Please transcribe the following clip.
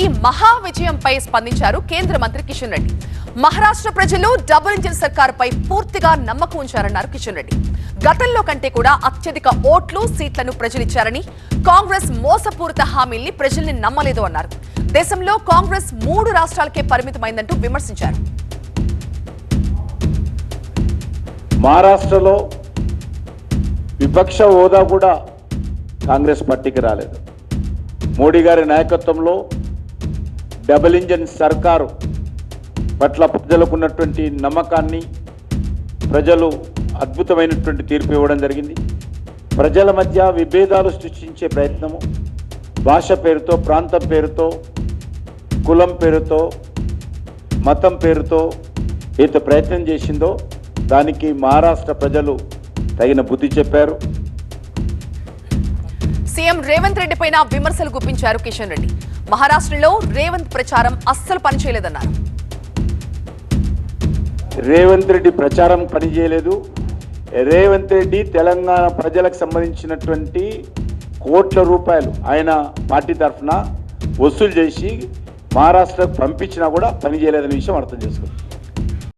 ఈ మహా విజయంపై స్పందించారు కేంద్ర మంత్రి కిషన్ రెడ్డి. మహారాష్ట్ర ప్రజలు డబుల్ ఇంజిన్ సర్కారుపై పూర్తిగా నమ్మకం ఉంచారన్నారు కిషన్ రెడ్డి. గతంలో కంటే కూడా అత్యధిక ఓట్లు సీట్లను ప్రజలిచ్చారని, కాంగ్రెస్ మోసపూరిత హామీల్ని ప్రజల్ని నమ్మలేదు అన్నారు. దేశంలో కాంగ్రెస్ 3 రాష్ట్రాలకే పరిమితమైందంటూ విమర్శించారు. మహారాష్ట్రలో విపక్ష హోదా కూడా కాంగ్రెస్ పార్టీకి రాలేదు. మోడీ గారి నాయకత్వంలో డబుల్ ఇంజిన్ సర్కారు పట్ల ప్రజలకు ఉన్నటువంటి నమ్మకాన్ని ప్రజలు అద్భుతమైనటువంటి తీర్పు ఇవ్వడం జరిగింది. ప్రజల మధ్య విభేదాలు సృష్టించే ప్రయత్నము, భాష పేరుతో, ప్రాంతం పేరుతో, కులం పేరుతో, మతం పేరుతో ఏదో ప్రయత్నం చేసిందో దానికి మహారాష్ట్ర ప్రజలు తగిన బుద్ధి చెప్పారు. సీఎం రేవంత్ రెడ్డి పైన విమర్శలు గుప్పించారు కిషన్ రెడ్డి. మహారాష్ట్రలో రేవంత్ ప్రచారం అస్సలు పనిచేయలేదన్నారు. రేవంత్ రెడ్డి ప్రచారం పనిచేయలేదు. రేవంత్ రెడ్డి తెలంగాణ ప్రజలకు సంబంధించినటువంటి కోట్ల రూపాయలు ఆయన పార్టీ తరఫున వసూలు చేసి మహారాష్ట్రకు పంపించినా కూడా పనిచేయలేదనే విషయం అర్థం చేసుకోండి.